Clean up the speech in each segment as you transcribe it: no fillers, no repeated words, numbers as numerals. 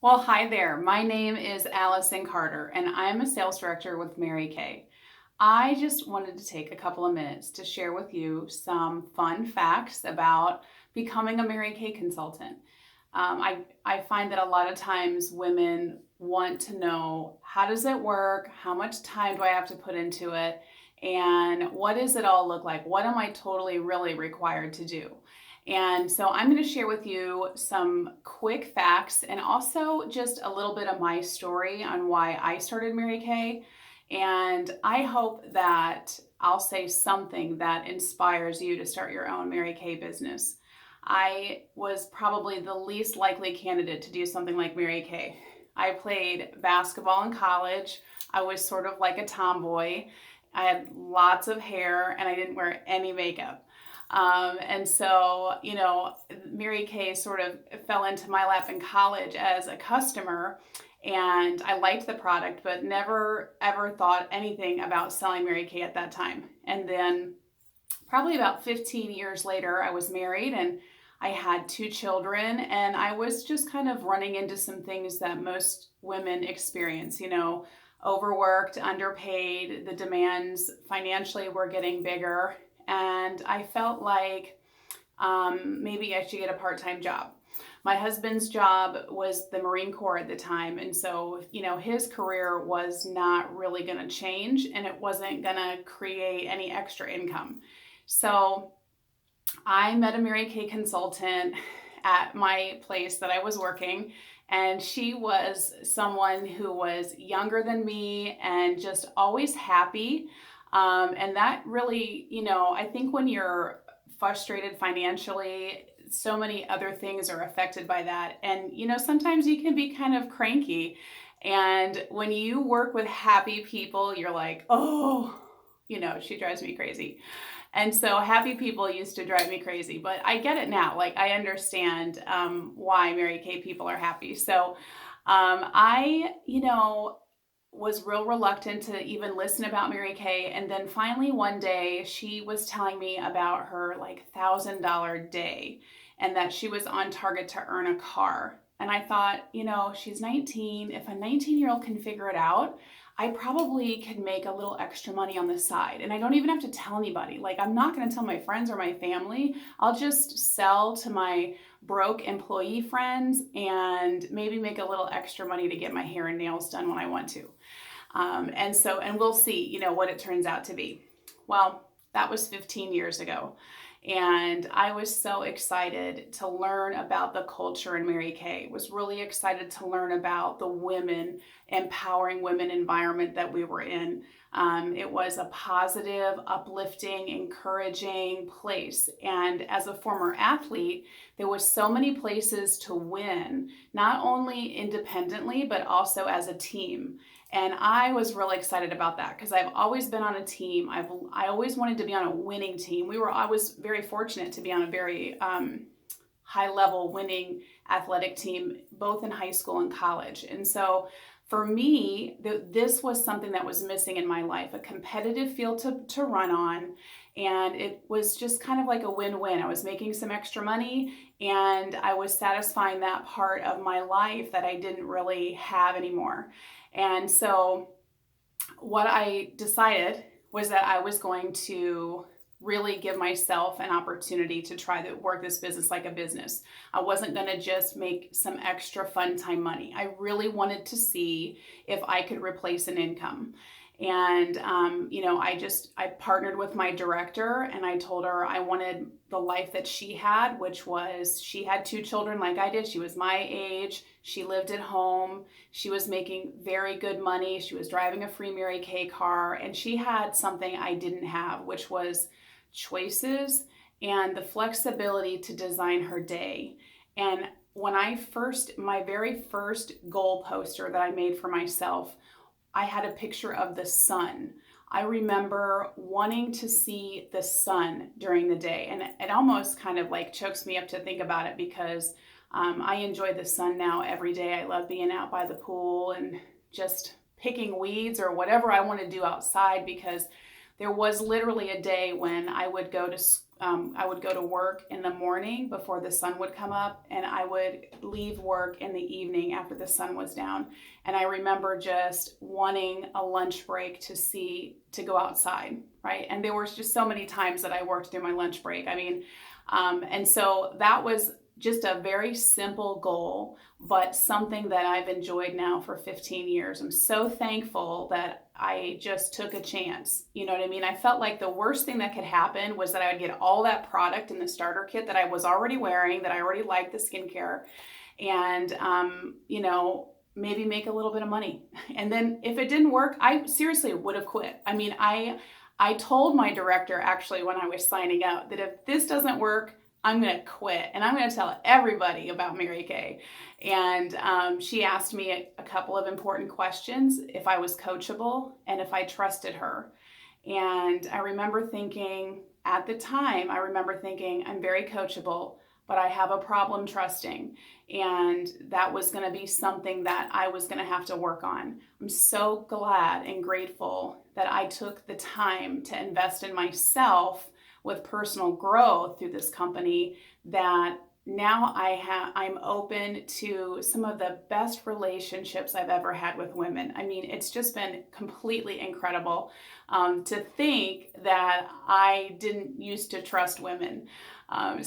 Well, hi there. My name is Allison Carter, and I'm a sales director with Mary Kay. I just wanted to take a couple of minutes to share with you some fun facts about becoming a Mary Kay consultant. I find that a lot of times women want to know, how does it work? How much time do I have to put into it? And what does it all look like? What am I totally really required to do? And so I'm going to share with you some quick facts and also just a little bit of my story on why I started Mary Kay. And I hope that I'll say something that inspires you to start your own Mary Kay business. I was probably the least likely candidate to do something like Mary Kay. I played basketball in college. I was sort of like a tomboy. I had lots of hair and I didn't wear any makeup. And so, Mary Kay sort of fell into my lap in college as a customer, and I liked the product, but never ever thought anything about selling Mary Kay at that time. And then, probably about 15 years later, I was married and I had two children, and I was just kind of running into some things that most women experience, overworked, underpaid, the demands financially were getting bigger, and I felt like maybe I should get a part-time job. My husband's job was the Marine Corps at the time, and so his career was not really going to change, and it wasn't going to create any extra income. So I met a Mary Kay consultant at my place that I was working, and she was someone who was younger than me and just always happy. And that really, I think when you're frustrated financially, so many other things are affected by that. And, sometimes you can be kind of cranky. And when you work with happy people, you're like, oh, she drives me crazy. And so happy people used to drive me crazy, but I get it now. Like, I understand why Mary Kay people are happy. So I, was real reluctant to even listen about Mary Kay. And then finally one day she was telling me about her like $1,000 day and that she was on target to earn a car. And I thought, she's 19. If a 19-year-old can figure it out, I probably could make a little extra money on the side. And I don't even have to tell anybody. Like, I'm not going to tell my friends or my family. I'll just sell to my broke employee friends and maybe make a little extra money to get my hair and nails done when I want to. And we'll see, what it turns out to be. Well, that was 15 years ago. And I was so excited to learn about the culture in Mary Kay. Was really excited to learn about the women, empowering women environment that we were in. It was a positive, uplifting, encouraging place. And as a former athlete, there was so many places to win, not only independently, but also as a team. And I was really excited about that because I've always been on a team. I always wanted to be on a winning team. I was very fortunate to be on a very high level winning athletic team, both in high school and college. And so for me, this was something that was missing in my life, a competitive field to run on. And it was just kind of like a win-win. I was making some extra money and I was satisfying that part of my life that I didn't really have anymore. And so what I decided was that I was going to really give myself an opportunity to try to work this business like a business. I wasn't going to just make some extra fun time money. I really wanted to see if I could replace an income. And, I partnered with my director and I told her I wanted the life that she had, which was she had two children like I did. She was my age. She lived at home. She was making very good money. She was driving a free Mary Kay car. And she had something I didn't have, which was choices and the flexibility to design her day. And my very first goal poster that I made for myself, I had a picture of the sun. I remember wanting to see the sun during the day, and it almost kind of like chokes me up to think about it because I enjoy the sun now every day. I love being out by the pool and just picking weeds or whatever I want to do outside, because there was literally a day when I would go to I would go to work in the morning before the sun would come up, and I would leave work in the evening after the sun was down. And I remember just wanting a lunch break to go outside, right? And there was just so many times that I worked through my lunch break. I mean, and so that was just a very simple goal, but something that I've enjoyed now for 15 years. I'm so thankful that I just took a chance. You know what I mean? I felt like the worst thing that could happen was that I would get all that product in the starter kit that I was already wearing, that I already liked the skincare, and, maybe make a little bit of money. And then if it didn't work, I seriously would have quit. I mean, I told my director actually when I was signing up that if this doesn't work, I'm going to quit and I'm going to tell everybody about Mary Kay. And she asked me a couple of important questions, if I was coachable and if I trusted her. And I remember thinking, at the time, I'm very coachable, but I have a problem trusting. And that was going to be something that I was going to have to work on. I'm so glad and grateful that I took the time to invest in myself with personal growth through this company, that now I'm open to some of the best relationships I've ever had with women. I mean, it's just been completely incredible to think that I didn't used to trust women. I'm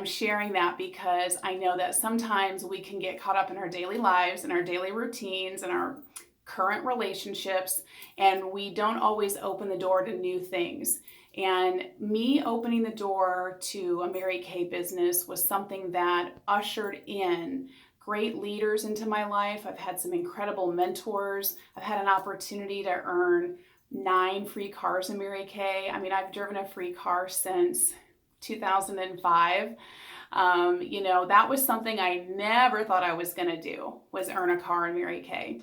sharing that because I know that sometimes we can get caught up in our daily lives and our daily routines and our current relationships, and we don't always open the door to new things. And me opening the door to a Mary Kay business was something that ushered in great leaders into my life. I've had some incredible mentors. I've had an opportunity to earn 9 free cars in Mary Kay. I mean, I've driven a free car since 2005. That was something I never thought I was going to do, was earn a car in Mary Kay.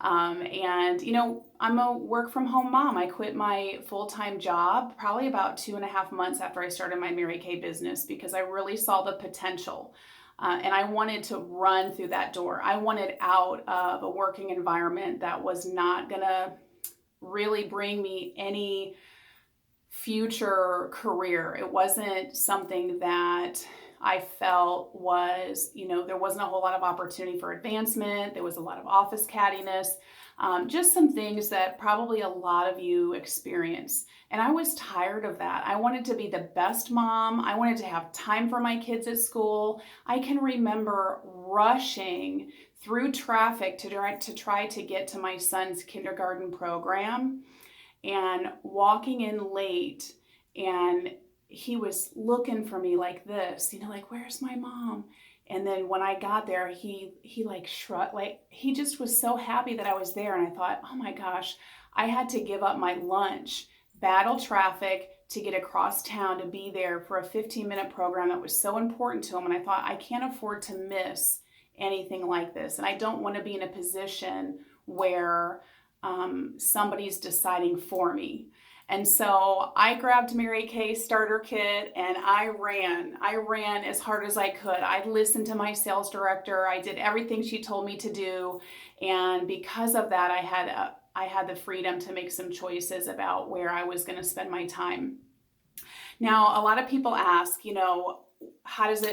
I'm a work from home mom. I quit my full-time job probably about 2.5 months after I started my Mary Kay business because I really saw the potential. And I wanted to run through that door. I wanted out of a working environment that was not going to really bring me any future career. It wasn't something that I felt was, there wasn't a whole lot of opportunity for advancement. There was a lot of office cattiness, just some things that probably a lot of you experience. And I was tired of that. I wanted to be the best mom. I wanted to have time for my kids at school. I can remember rushing through traffic to try to get to my son's kindergarten program and walking in late, and he was looking for me like this, like, where's my mom? And then when I got there, he like shrugged, like he just was so happy that I was there. And I thought, oh my gosh, I had to give up my lunch, battle traffic to get across town to be there for a 15-minute program that was so important to him. And I thought, I can't afford to miss anything like this. And I don't want to be in a position where somebody's deciding for me. And so I grabbed Mary Kay starter kit and I ran as hard as I could. I listened to my sales director. I did everything she told me to do. And because of that, I had the freedom to make some choices about where I was going to spend my time. Now, a lot of people ask, how does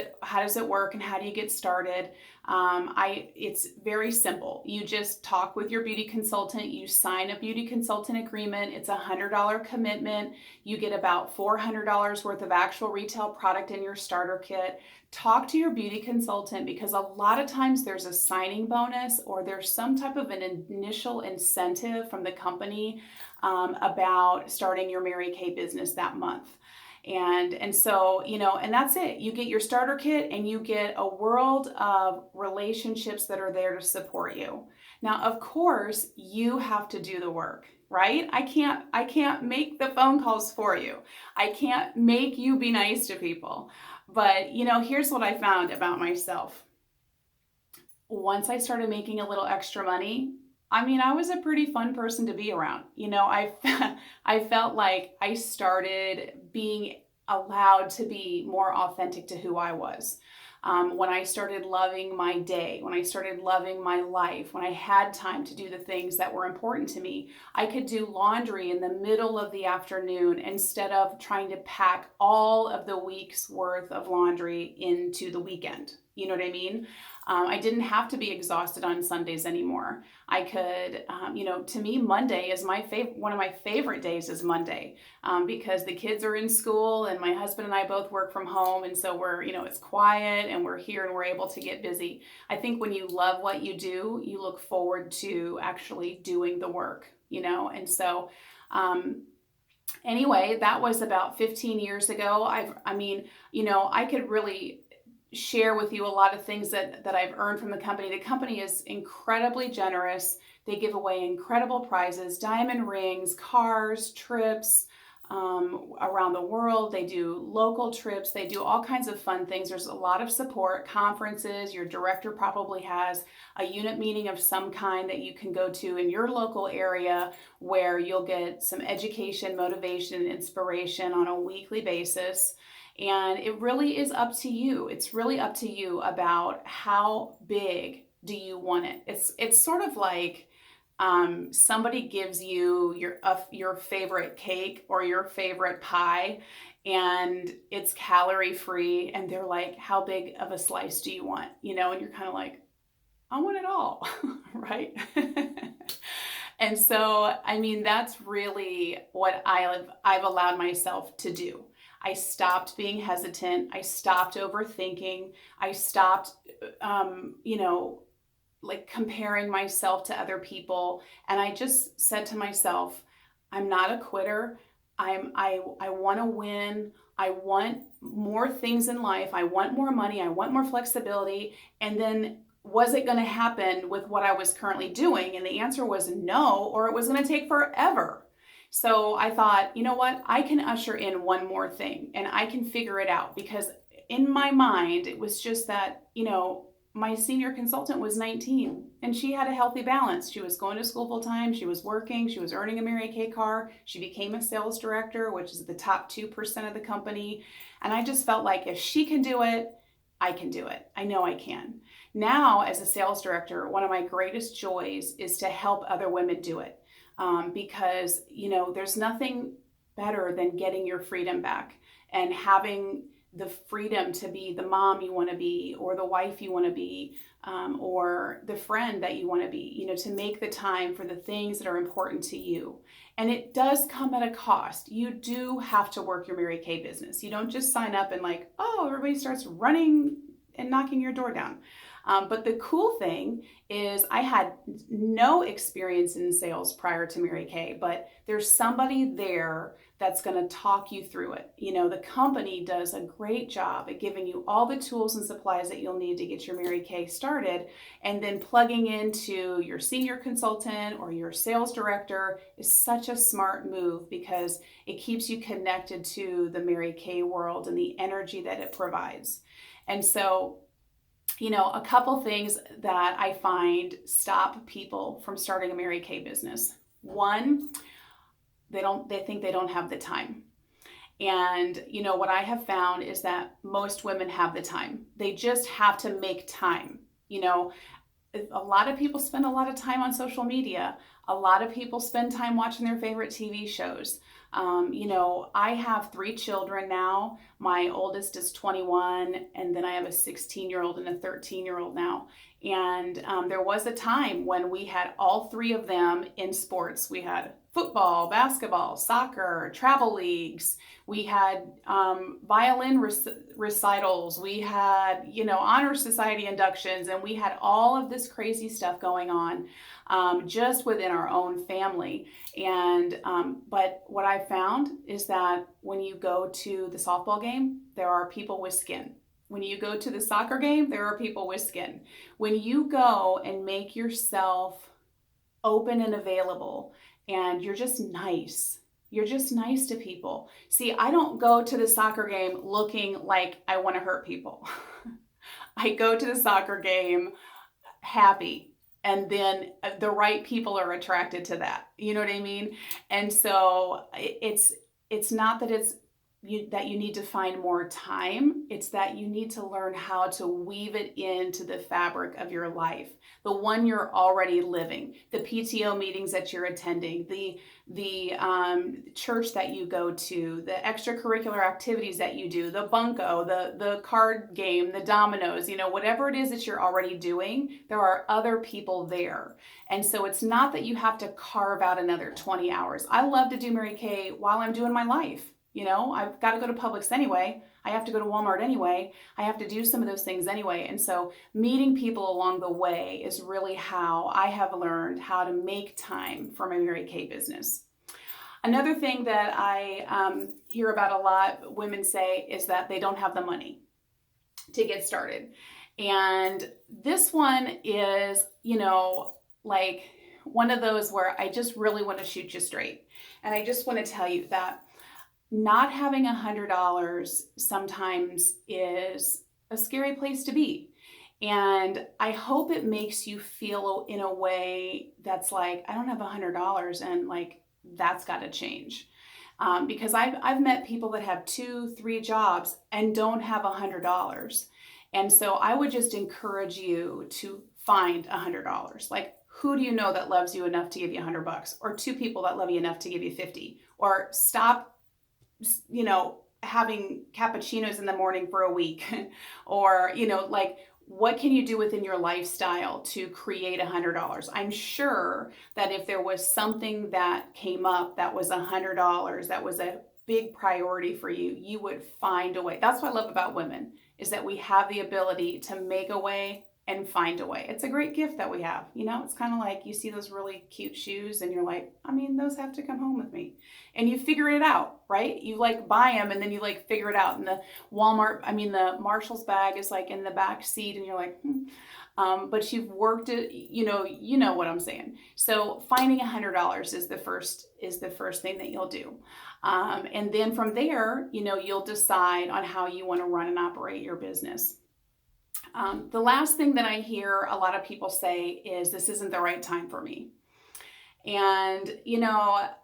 it work and how do you get started? It's very simple. You just talk with your beauty consultant. You sign a beauty consultant agreement. It's a $100 commitment. You get about $400 worth of actual retail product in your starter kit. Talk to your beauty consultant because a lot of times there's a signing bonus or there's some type of an initial incentive from the company about starting your Mary Kay business that month. And so, and that's it. You get your starter kit and you get a world of relationships that are there to support you. Now, of course, you have to do the work, right? I can't make the phone calls for you. I can't make you be nice to people. But, here's what I found about myself. Once I started making a little extra money, I was a pretty fun person to be around. I felt like I started being allowed to be more authentic to who I was. when I started loving my day, when I started loving my life, when I had time to do the things that were important to me. I could do laundry in the middle of the afternoon instead of trying to pack all of the week's worth of laundry into the weekend. You know what I mean? I didn't have to be exhausted on Sundays anymore. I could, to me, Monday is one of my favorite days is Monday, because the kids are in school and my husband and I both work from home. And so it's quiet and we're here and we're able to get busy. I think when you love what you do, you look forward to actually doing the work, and so, anyway, that was about 15 years ago. I could really share with you a lot of things that I've earned from the company. The company is incredibly generous. They give away incredible prizes, diamond rings, cars, trips around the world. They do local trips. They do all kinds of fun things. There's a lot of support, conferences. Your director probably has a unit meeting of some kind that you can go to in your local area where you'll get some education, motivation, inspiration on a weekly basis. And it really is up to you. It's really up to you about how big do you want it. It's sort of like somebody gives you your favorite cake or your favorite pie, and it's calorie free, and they're like, "How big of a slice do you want?" And you're kind of like, "I want it all," right? And so, that's really what I've allowed myself to do. I stopped being hesitant. I stopped overthinking. I stopped, comparing myself to other people. And I just said to myself, I'm not a quitter. I want to win. I want more things in life. I want more money. I want more flexibility. And then was it going to happen with what I was currently doing? And the answer was no, or it was going to take forever. So I thought, you know what? I can usher in one more thing and I can figure it out, because in my mind, it was just that, my senior consultant was 19 and she had a healthy balance. She was going to school full time. She was working. She was earning a Mary Kay car. She became a sales director, which is the top 2% of the company. And I just felt like if she can do it, I can do it. I know I can. Now, as a sales director, one of my greatest joys is to help other women do it. Because, there's nothing better than getting your freedom back and having the freedom to be the mom you want to be, or the wife you want to be, or the friend that you want to be, to make the time for the things that are important to you. And it does come at a cost. You do have to work your Mary Kay business. You don't just sign up and everybody starts running and knocking your door down. But the cool thing is I had no experience in sales prior to Mary Kay, but there's somebody there that's going to talk you through it. The company does a great job at giving you all the tools and supplies that you'll need to get your Mary Kay started, and then plugging into your senior consultant or your sales director is such a smart move, because it keeps you connected to the Mary Kay world and the energy that it provides. And so, a couple things that I find stop people from starting a Mary Kay business. One, they think they don't have the time. And what I have found is that most women have the time. They just have to make time. A lot of people spend a lot of time on social media. A lot of people spend time watching their favorite TV shows. I have 3 children now. My oldest is 21, and then I have a 16-year-old and a 13-year-old now. And there was a time when we had all 3 of them in sports. We had football, basketball, soccer, travel leagues. We had violin recitals. We had, honor society inductions, and we had all of this crazy stuff going on just within our own family. And but what I found is that when you go to the softball game, there are people with skin. When you go to the soccer game, there are people with skin. When you go and make yourself open and available, and you're just nice to people. See, I don't go to the soccer game looking like I want to hurt people. I go to the soccer game happy, and then the right people are attracted to that. You know what I mean? And so it's not that it's that you need to find more time. It's that you need to learn how to weave it into the fabric of your life, the one you're already living, the PTO meetings that you're attending, the church that you go to, the extracurricular activities that you do, the bunco, the card game, the dominoes, whatever it is that you're already doing, there are other people there. And so it's not that you have to carve out another 20 hours. I love to do Mary Kay while I'm doing my life. I've got to go to Publix anyway. I have to go to Walmart anyway. I have to do some of those things anyway. And so meeting people along the way is really how I have learned how to make time for my Mary Kay business. Another thing that I hear about a lot, women say, is that they don't have the money to get started. And this one is, like one of those where I just really want to shoot you straight. And I just want to tell you that not having $100 sometimes is a scary place to be. And I hope it makes you feel in a way that's like, I don't have $100 and like, that's got to change. Because I've met people that have 2-3 jobs and don't have $100. And so I would just encourage you to find $100. Like, who do you know that loves you enough to give you $100? Or 2 people that love you enough to give you 50? Or stop having cappuccinos in the morning for a week or, like, what can you do within your lifestyle to create $100? I'm sure that if there was something that came up that was $100, that was a big priority for you, you would find a way. That's what I love about women, is that we have the ability to make a way and find a way. It's a great gift that we have. It's kind of like you see those really cute shoes and you're like, those have to come home with me. And you figure it out, right? You like buy them and then you like figure it out. And the the Marshall's bag is like in the back seat and you're like, but you've worked it, you know what I'm saying. So finding $100 is the first thing that you'll do. And then from there, you'll decide on how you want to run and operate your business. The last thing that I hear a lot of people say is, this isn't the right time for me. And,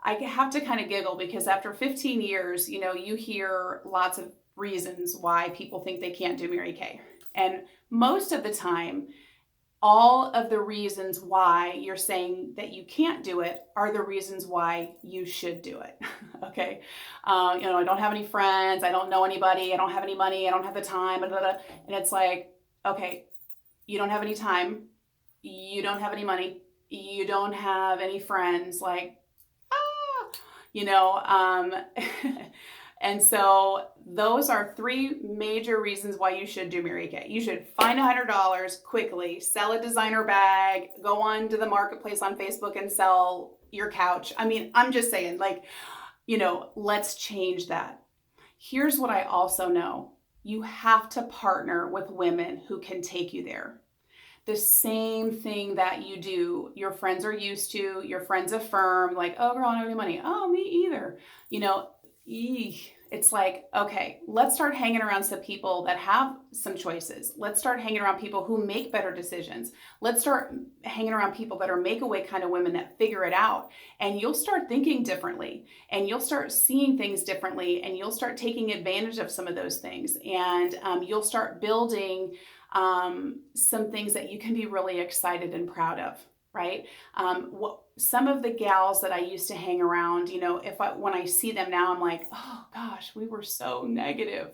I have to kind of giggle because after 15 years, you hear lots of reasons why people think they can't do Mary Kay. And most of the time, all of the reasons why you're saying that you can't do it are the reasons why you should do it. Okay. I don't have any friends. I don't know anybody. I don't have any money. I don't have the time. Blah, blah, blah. And it's like, okay, you don't have any time, you don't have any money, you don't have any friends, like, and so those are 3 major reasons why you should do Mary Kay. You should find $100 quickly, sell a designer bag, go on to the marketplace on Facebook and sell your couch. I'm just saying, like, let's change that. Here's what I also know. You have to partner with women who can take you there. The same thing that you do, your friends are used to, your friends affirm, like, oh girl, I don't have any money. Oh, me either. It's like, okay, let's start hanging around some people that have some choices. Let's start hanging around people who make better decisions. Let's start hanging around people that are make-away kind of women that figure it out. And you'll start thinking differently and you'll start seeing things differently and you'll start taking advantage of some of those things. And you'll start building some things that you can be really excited and proud of. Right? Some of the gals that I used to hang around, when I see them now, I'm like, oh gosh, we were so negative,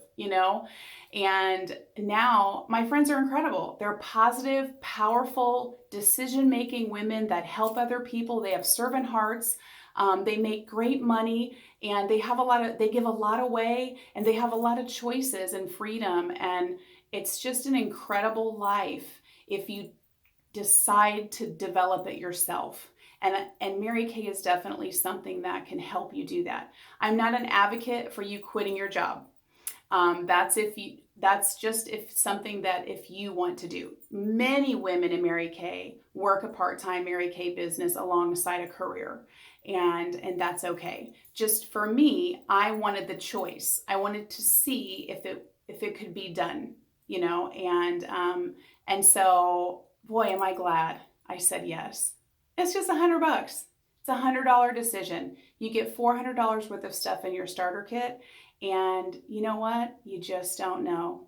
and now my friends are incredible. They're positive, powerful, decision-making women that help other people. They have servant hearts. They make great money and they give a lot away and they have a lot of choices and freedom. And it's just an incredible life if you decide to develop it yourself. And Mary Kay is definitely something that can help you do that. I'm not an advocate for you quitting your job. That's just something that if you want to do. Many women in Mary Kay work a part-time Mary Kay business alongside a career. And that's okay. Just for me, I wanted the choice. I wanted to see if it could be done, and so boy, am I glad I said yes. It's just $100. It's a $100 decision. You get $400 worth of stuff in your starter kit And you know what? You just don't know.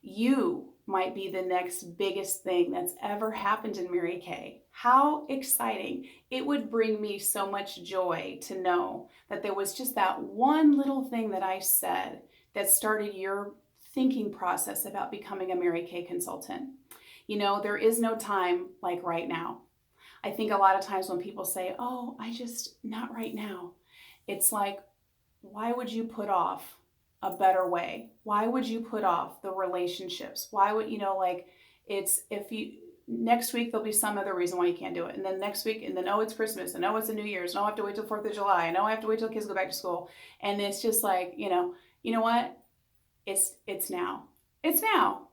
You might be the next biggest thing that's ever happened in Mary Kay. How exciting. It would bring me so much joy to know that there was just that one little thing that I said that started your thinking process about becoming a Mary Kay consultant. You know, there is no time like right now. I think a lot of times when people say, oh, not right now, it's like, why would you put off a better way? Why would you put off the relationships? Why would, like, if you, next week there'll be some other reason why you can't do it. And then next week, and then, oh, it's Christmas, and oh, it's a New Year's, and oh, I have to wait till 4th of July, and oh, I have to wait till kids go back to school. And it's just like, you know what? It's now. It's now.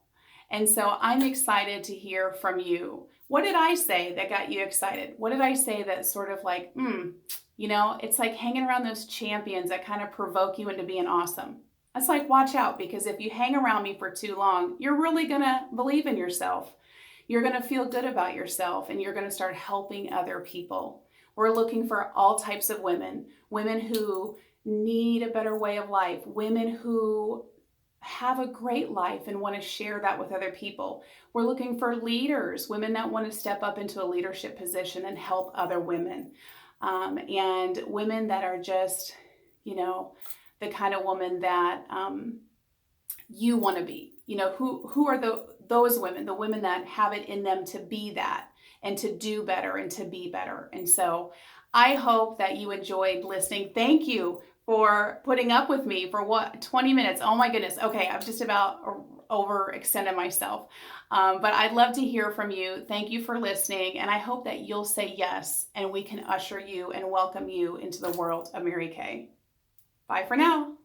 And so I'm excited to hear from you. What did I say that got you excited? What did I say that sort of like, it's like hanging around those champions that kind of provoke you into being awesome. That's like, watch out, because if you hang around me for too long, you're really going to believe in yourself. You're going to feel good about yourself, and you're going to start helping other people. We're looking for all types of women who need a better way of life, women who have a great life and want to share that with other people. We're looking for leaders, women that want to step up into a leadership position and help other women. And women that are just, the kind of woman that you want to be. Who are those women, the women that have it in them to be that and to do better and to be better. And so I hope that you enjoyed listening. Thank you for putting up with me for 20 minutes. Oh my goodness. Okay, I've just about overextended myself. But I'd love to hear from you. Thank you for listening. And I hope that you'll say yes, and we can usher you and welcome you into the world of Mary Kay. Bye for now.